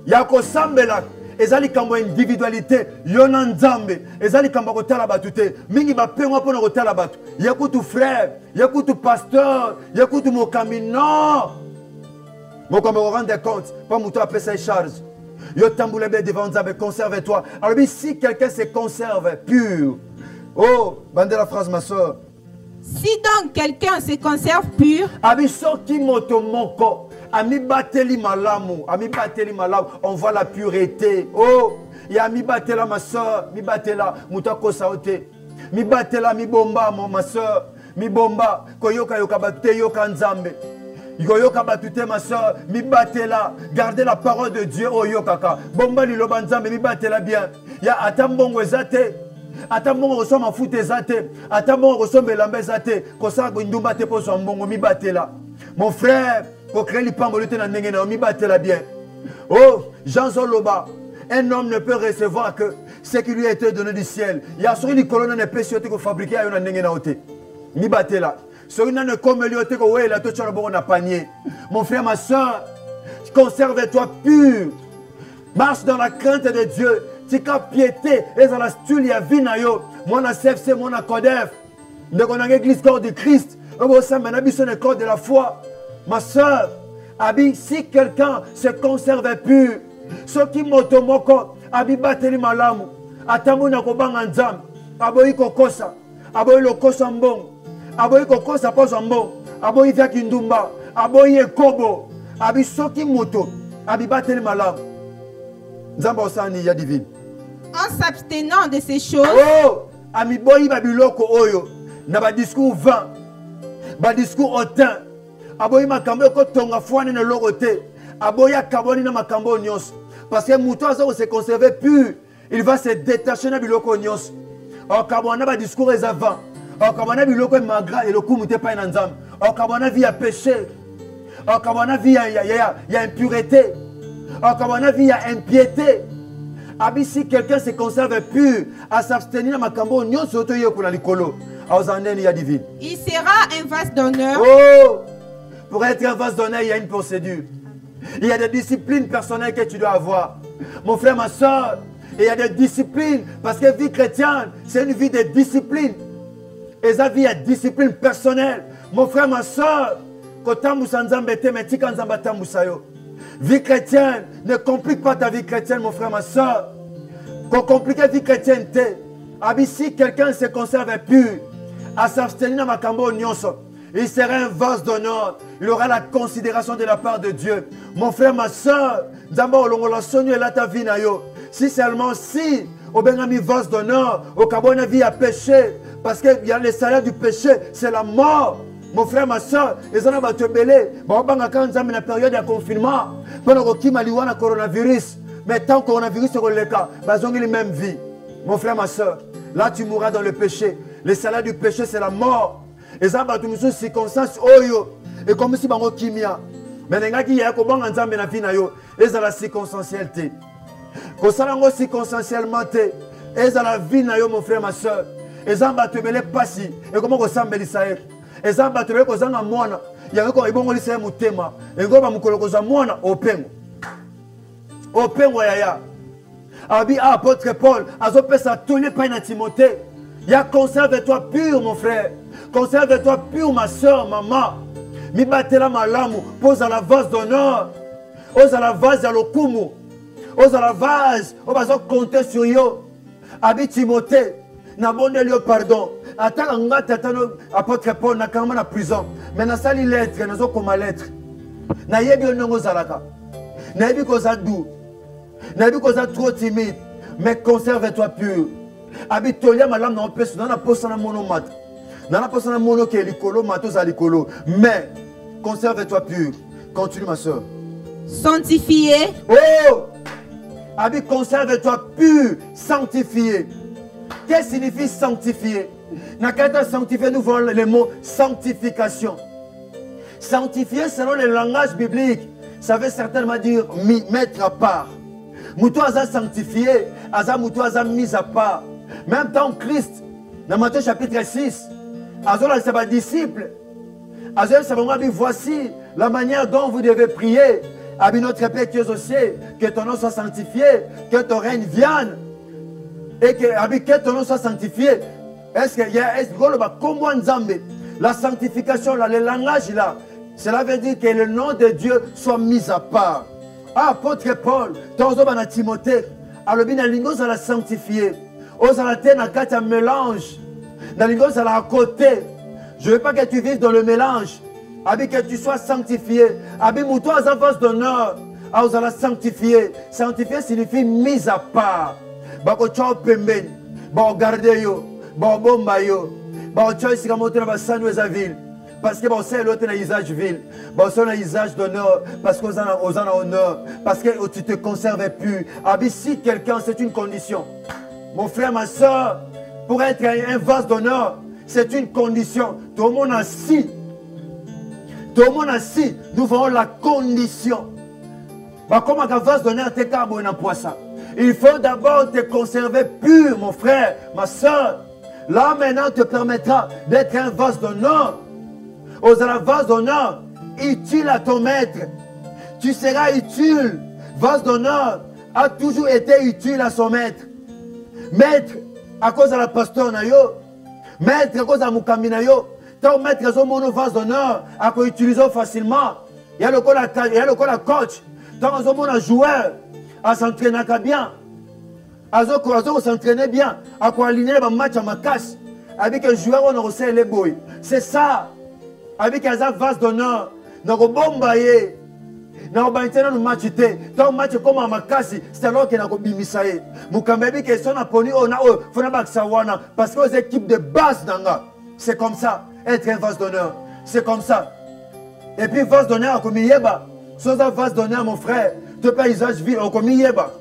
yako sambela ezali kambo individualité yona nzambe ezali kambo kotala batute mingi bapengo pona kotala batu yekutu frère yekutu pasteur yekutu mokambi non mokambi rendre compte pas muto apesa sa charge yo tambula be devant nzambe conserve-toi. Alors si quelqu'un se conserve pur. Oh bande la phrase ma soeur. Si donc quelqu'un se conserve pur. Abi soki moto moko Ami bateli malamu, on voit la pureté. Oh, ya mi batela ma soeur, mi batela mutako saote. Mi batela mi bomba ma soeur, mi bomba koyoka yoka batute yoka nzambe. Yoka batute ma soeur, mi batela, gardez la parole de Dieu oh yokaka. Bomba li loba nzambe mi batela bien. Ya atambongo ezate. Atambongo resoma fute ezate. Atambongo resoma elamba ezate. Kosa ndumba te po so mbongo mi batela. Mon frère, pour créer les pambolotes dans le mi batela bien. Oh, Jean Zoloba, un homme ne peut recevoir que ce qui lui a été donné du ciel. Il y a sur une colonne de péché qui fabriqué à une nengena. Mi batela. Sur une comme lui que ouais la touche bon na panier. Mon frère, ma soeur, conserve-toi pur. Marche dans la crainte de Dieu. tika piété ezala style ya vie na yo mwana CFC mwana CODEF ndeko na église corps de Christ obosamba na biso ne corps de la foi. Ma soeur, abi si quelqu'un se conserve pur soki moto moko abi bateli malamu atambu na kobanga nzambe aboyi kokosa aboyi lokosa mbongo aboyi kokosa posa mbongo aboyi vya kindumba aboyi ekobo abi soki moto abi bateli malamu nzambe osani ya divine. En s'abstenant de ces choses, oh ami boyi babiloko oyo na ba discours vain ba discours hautain aboyi makambo ekotonga fwane na loko te aboyi akaboni na makambo nyonso parce que moto azo se conserver pur il va se détacher na biloko nyonso okabona ba discours ezava okabona biloko magra et le coup muté pa na nzambe okabona vie ya péché okabona vie ya impureté okabona vie ya impiété. Abi si quelqu'un se conserve pur à s'abstenir na makambo nyonso to yekuna likolo auzandeni ya divine, il sera un vase d'honneur. oh pour être un vase d'honneur il y a une procédure, il y a des disciplines personnelles que tu dois avoir mon frère ma soeur. Et il y a des disciplines, parce que vie chrétienne, c'est une vie de discipline. Et ça vie à discipline personnelle. Mon frère, ma soeur, vie chrétienne, ne complique pas ta vie chrétienne, mon frère, ma soeur. Qu'on complique la vie chrétienne, si quelqu'un se conserve pur, à s'abstenir dans ma cambo nyonso, il sera un vase d'honneur. Il aura la considération de la part de Dieu. Mon frère, ma soeur, si seulement si au benami vase d'honneur, au cabona vie à péché, parce qu'il y a le salaire du péché, c'est la mort. Mon frère, ma soeur, ils ont battu belé. Bon, quand on a la période de confinement, pendant qu'on a le coronavirus, mais tant que le coronavirus est le cas, ils ont la même vie. Mon frère, ma soeur, là tu mourras dans le péché. Le salaire du péché, c'est la mort. Et ça, bah, tu me suis circonstance, et comme si bango kimia. Mais les gars qui y a comment on na vie na yo, et ça la circonstancialité. Quand ça lango circonstanciellement té, et ça la vie na yo mon frère ma soeur. Et ça bah tu me les passi. Et comment on s'embellit ça? Et ça bah tu me les kozanga mwana. Il y a quoi ibongo lisa mutema. Et go ba mukolo koza mwana opengo. Opengo yaya. Abi apôtre Paul, azo pesa tourner pas na Timothée. Ya conserve-toi pur mon frère. Conserve-toi pur ma soeur, maman. Mi batela malamu, pose à la vase d'honneur. Pose à la vase à l'okumu. Pose à la vase, on va compter sur yo. Abi Timothée, na bonne lieu pardon. Attends, on va t'attendre apôtre Paul na kama na prison. Mais na sali lettre, na zo comme lettre. Na yebi onongo zalaka. Na yebi koza dou. Na yebi koza trop timide. Mais conserve-toi pur. Abi tolia malamu na opeso na posa na monomat. Na posa na mono ke likolo mato za likolo. Mais conserve-toi pur. Continue ma soeur. Sanctifié. Oh! Abi, conserve-toi pur, sanctifié. Qu'est-ce que signifie sanctifié? Dans le sanctifié, nous voyons le mot sanctification. Sanctifié selon le langage biblique, ça veut certainement dire mettre à part. Moutou a sanctifié, moutou a mis à part. Même temps Christ, dans Matthieu chapitre 6, Azola c'est un disciple. Azola c'est vraiment voici la manière dont vous devez prier. Abi notre Père qui est aux cieux, que ton nom soit sanctifié, que ton règne vienne, et que ton nom soit sanctifié. Est-ce qu'il y a la sanctification, là, le langage là, cela veut dire que le nom de Dieu soit mis à part. Ah, apôtre Paul, ton nom à Timothée, alors bien l'ingos à la sanctifier, aux à la terre dans quatre mélange, dans l'ingos à la côté. Je ne veux pas que tu vives dans le mélange. Abi que tu sois sanctifié. Abi mouton à vase d'honneur. Vous allez sanctifier. Sanctifier signifie mise à part. Bako chao pembeni. Bako garde yo. Bako bomba yo. Bako chao ici comme on va sanuer sa ville. Parce que c'est l'autre na usage ville. C'est un usage d'honneur. Parce qu'on a honneur. Parce que tu te conserves plus. Abi si quelqu'un c'est une condition. Mon frère, ma soeur, pour être un vase d'honneur, c'est une condition. Tout le monde a si. Tout le monde assis, nous voyons la condition. Comme un vase d'honneur, il faut d'abord te conserver pur, mon frère, ma soeur. Là maintenant te permettra d'être un vase d'honneur. Aux vase d'honneur, utile à ton maître. Tu seras utile, vase d'honneur, a toujours été utile à son maître. Maître, à cause de la pasteur na yo. Maître, à cause de la mukambi na yo. Tant maître, ils ont mon vase d'honneur, à quoi utiliser facilement. Il y a le coach. Tant ils ont mon joueur, à s'entraîner bien. À s'entraîner bien. À quoi aligner le match à ma casse. Avec un joueur, on a reçu les boys. C'est ça. Avec un vase d'honneur. Nous avons bombardé. Nous avons battu match. Tant match comme à ma casse, c'est alors qu'il a bimisa. Mukambi qui sont appelés, on a parce que les équipes de base d'anga. C'est comme ça. Être un vase d'honneur. C'est comme ça. Et puis, vase d'honneur, comme yeba. Sans un vase d'honneur, mon frère, tu peux usage vil, comme yeba.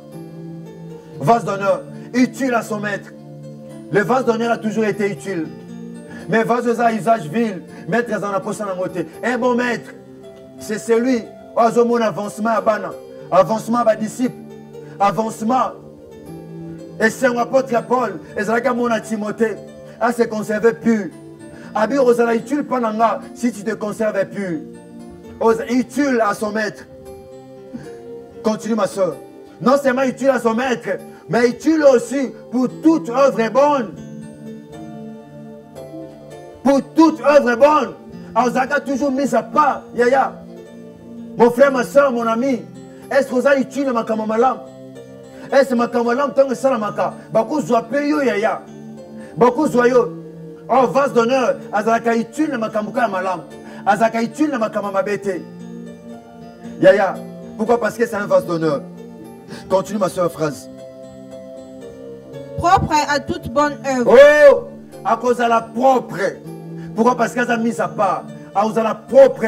Vase d'honneur, utile à son maître. Le vase d'honneur a toujours été utile. Mais vase à usage vil, maître en a posé la montée. Un bon maître, c'est celui qui a mon avancement à Bana, avancement à disciple, avancement. Et c'est un apôtre Paul, et c'est mon Timothée, à se conserver pur. Abi osala utile pendant si tu te conserves pur. Utile à son maître. Continue ma soeur. Non seulement utile à son maître, mais utile aussi pour toute œuvre bonne. Pour toute œuvre bonne. Azaka toujours mis à part. Yaya. Mon frère, ma soeur, mon ami. Est-ce que vous avez utile ma kamamalam? Est-ce que ma kamamalam tant que ça la maka? Beaucoup zoapé yo yaya. Beaucoup zoyo. Oh, vase d'honneur, azaka utile na makambuka ya malam. Azaka utile na makamamabete. Yaya, pourquoi? Parce que c'est un vase d'honneur. Continue ma soeur phrase. Propre à toute bonne œuvre. Oh, à cause de la propre. Pourquoi? Parce qu'elle a mis à part. À cause de la propre,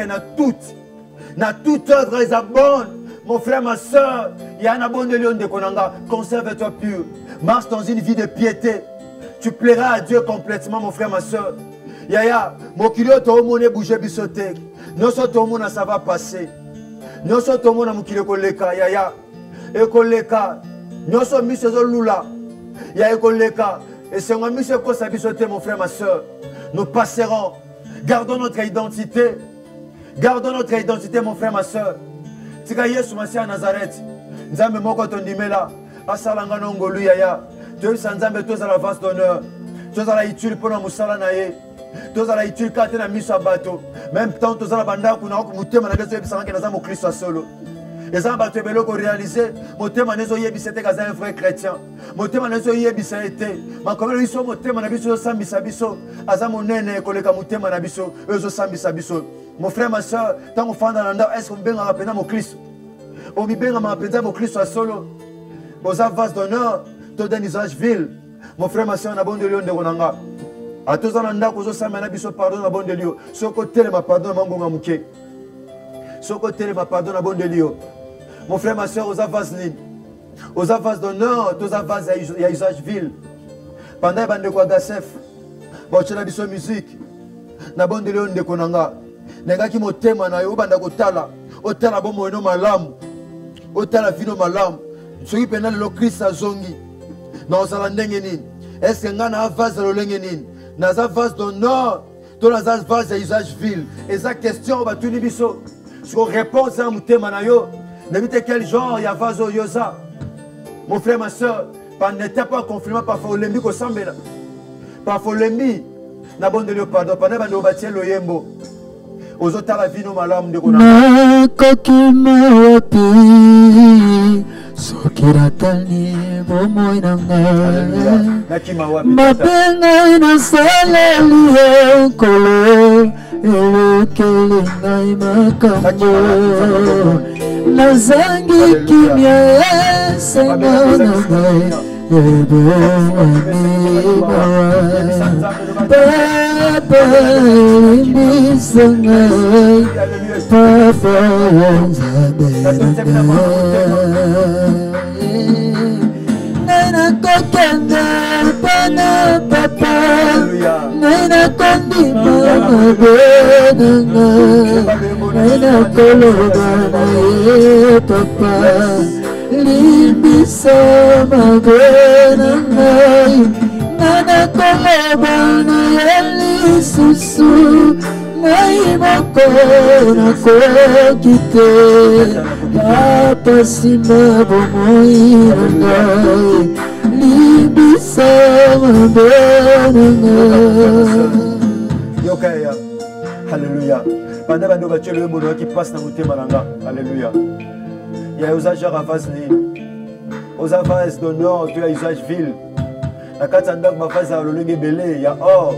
na toute œuvre, elle est bonne. Mon frère, ma soeur, il y a un abonné de lion de Konanga. Conserve-toi pur. Marche dans une vie de piété. Tu plairas à Dieu complètement, mon frère, ma soeur. Yaya, mon kilo, tout le monde est bougé, bisoté. Non, tout le monde, ça va passer. Non, tout le monde, mon kilo, koleka, yaya. Et koleka. Non, tout le monde, lula. Yaya, koleka. Et c'est moi, monsieur, quoi, ça bisoté, mon frère, ma soeur. Nous passerons. Gardons notre identité. Gardons notre identité, mon frère, ma soeur. Tika Yesu Masia Nazareth. Nzambe moko tondimela. Asalanga nongolu yaya. Dieu Sanzambe tous à la vase d'honneur. Tous à la utile pour la musala nae. Tous à la utile quand na miso bateau. Même temps tous à la banda kuna ko mutema na kezo yebisanga ke naza mo Christ solo. Les gens bateau belo ko réaliser motema nezo yebisete kaza un frère chrétien. Motema nezo yebisa été. Ma komelo iso motema na biso sambisa biso. Aza monene koleka motema na biso. Ezo sambisa biso. Mon frère ma soeur, tant qu'on fait dans l'anda, est-ce qu'on benga rapena mon Christ? On mi benga ma rapena mon Christ solo. Aux avas d'honneur. D'un usage vil. Mon frère, ma soeur, on a bon de lion de Ronanga. À tous en anda, qu'on s'en mène à biso pardon à bon de lion. Ce côté, ma pardon à mon mouké. Ce côté, ma pardon à bon de lion. Mon frère, ma soeur, aux avas lin. Aux avas d'honneur, tous avas à usage vil. Pendant que de quoi gasef. Bon, tu as biso musique. Na bon de lion de Konanga. Nega qui mo tema na yo banda ko tala. O tala bon mo no malam. O tala vino malam. Soki pena le Christ a zongi. Non, ça l'a ndengeni. Est-ce que ngana a vase le lengeni? Naza vase d'honneur. Tout naza vase à usage vil. Et sa question va tout nibiso. Ce qu'on répond c'est un mouté manayo. N'importe quel genre il y a vase au yosa. Mon frère, ma soeur, n'était pas confirmé par Folembi ko sambela. Par Folembi. Na bon de le pardon. Par n'eba no batie lo yembo. Aux autres la vie no malam de kona. Na kokima wapi. Sokiratani bomoi nanga mabenga na saleli kolo elokeli ngai makambo nazangi kimia esenga na ngai ebongani papa imbisa ngai papa nzambe Nana kokenda pana papa Nana kondima mabenanga Nana koloba na ye papa Limbisa mabenanga Nana koloba na ye lisusu naimoko nakokite apasima bomoiranga libisa mabenanga. Yokaya, alléluia. Pendant que nous avons le monde qui passe dans notre malanga, alléluia. Il y a usage à Vazni, aux avances d'honneur, tu as usage ville. La Katanda ma phase à l'olungue belé, il y a or,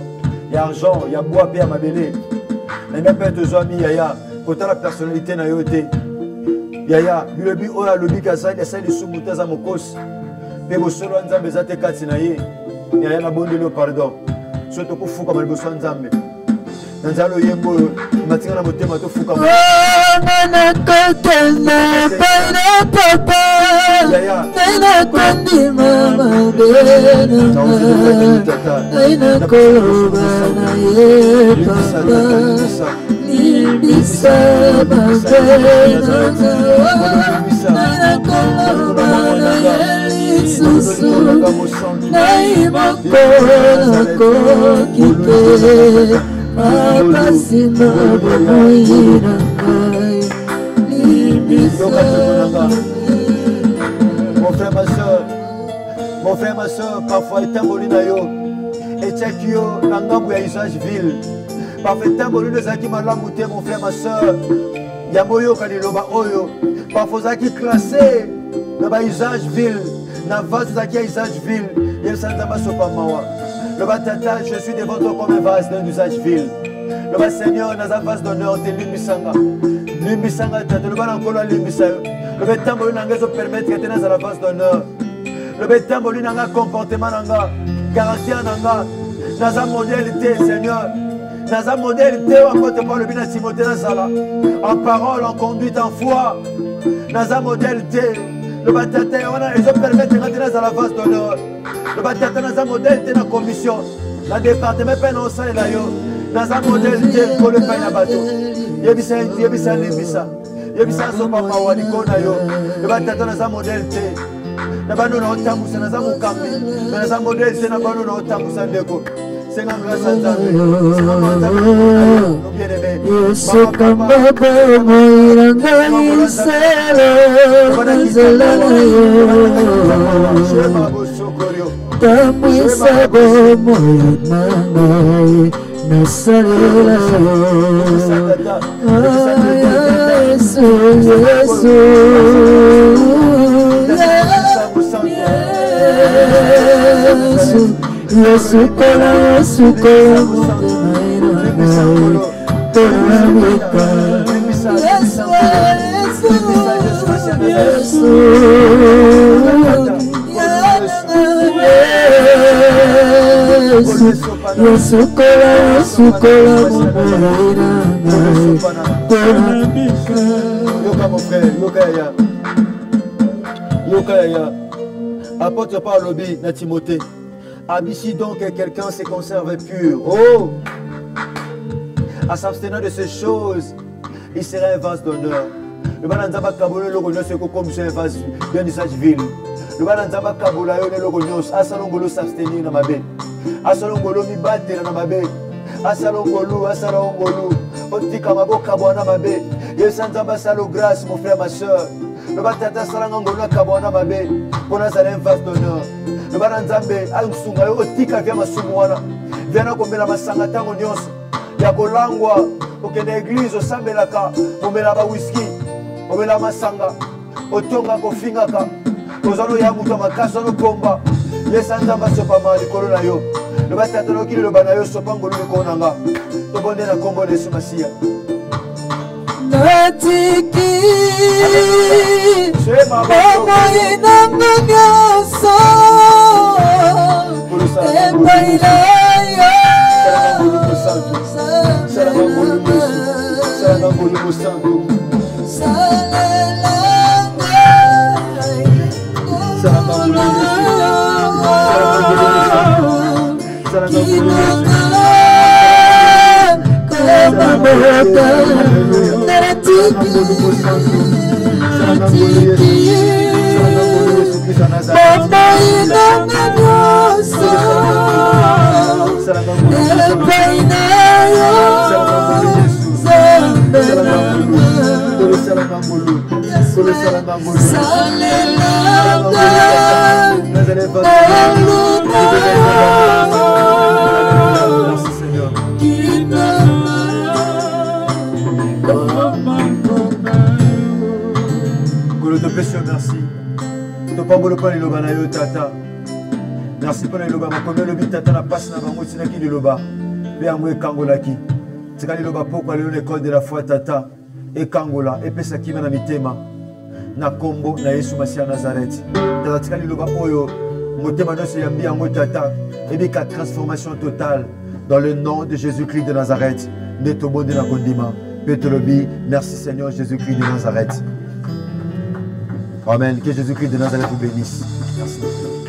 il y a argent, il y a bois, il y a ma belé. Les mêmes pères de amis, il y a autant la personnalité n'a yoté. Il y a le but, oh, le but, il y a ça, les sous-moutins à mon cos. Mais vous solo en Zambé, ça te katinaye. Il y a la bonne de pardon. Surtout pour fou comme le besoin de Zambé. Nanzalo yembo matinga motema to fuka mo na kotena pana papa na kondima mabena na koloba na ye papa libisa mabena na koloba na ye lisusu na imoko na kokite apasima bomoiranga libisa. Mon frère, ma soeur, parfois etamboli na yo etiaki yo na ngambo ya usage ville. Parfois etamboli ezalaki malamu te mon frère, ma soeur, yango oyoka liloba oyo. Parfois ozalaki classé na ba usage ville, na vase ozalaki ya usage ville, yebisa nzambe asopa mawa. Le bas tata, je suis devant toi comme un vase d'un usage vil. Le bas Seigneur, dans un vase d'honneur, t'es limbisanga. Limbisanga, tata, le bas encore limbisayo. Le bas tamboli nanga, je permettre que tu dans la vase d'honneur. Le bas tamboli nanga, comportement nanga, caractère nanga, dans un modalité, Seigneur. Dans un modalité, on peut pas le bien à Timothée Nazala. En parole, en conduite, en foi. Dans un modalité, le bas tata, ils ont permis de rentrer dans la vase d'honneur. Le bâtiment dans un modèle de la commission, la département peine au sein là yo, dans un modèle de pour le pain à bateau. Yebisa libisa, yebisa so papa wani kona yo. Le bâtiment dans un modèle de, na banu na otambu sana za mukambi, dans un modèle de na banu na otambu sana deko. C'est un grand sanzambe, c'est un grand bien aimé. Yosokamba bomoiranga iselo zelanayo. Tamisa bomoiranga nasalela Yesu Yesu Yesu Yesu kola Yesu kola Tonamika Yesu Yesu Yesu Yesu kola Tonamika. Yoka mon frère, Yokaya. Yokaya. Apôtre Paul lobby na Timothée. Abissi donc que quelqu'un se conserve pur. Oh! À s'abstenir de ces choses, il serait un vase d'honneur. Le bananzaba kabolo le renyos c'est comme un vase bien usage ville. Le bananzaba kabola yo le renyos asalongolo s'abstenir na mabe. Asalongolo mi battre na mabe. Asalongolo otika maboka bwana mabe. Yesanzaba salo grâce mon frère ma soeur. Le batata salangolo kabwana mabe. Pour un vase d'honneur. Le bananzambe alusunga yo otika vya masumuana. Viana kombela masanga tango nyonso. Ya kolangwa okende église osambelaka omela ba whisky omela masanga otonga kofingaka ozalo ya mutu makasi ono komba yesanzamba sopa ma likolo na yo le batata lokili loba na yo sopa ngolo likolo nanga tobonde na kombo na Yesu Masiya natiki omoi nanga nyonso epai na yo Merci Seigneur. Merci. Merci pour le loba. Comme le tata na passe na bango tinaki le loba. Pe amwe kangolaki. Tikali loba pourquoi le l'école de la foi tata et kangola et pesa ki na mitema na kombo na Yesu Masia Nazareth. Tata tikali loba oyo motema no se yambi yango tata et bi ka transformation totale dans le nom de Jésus-Christ de Nazareth. Neto bonde na kondima. Petolobi, merci Seigneur Jésus-Christ de Nazareth. Amen. Que Jésus-Christ de Nazareth vous bénisse. Merci.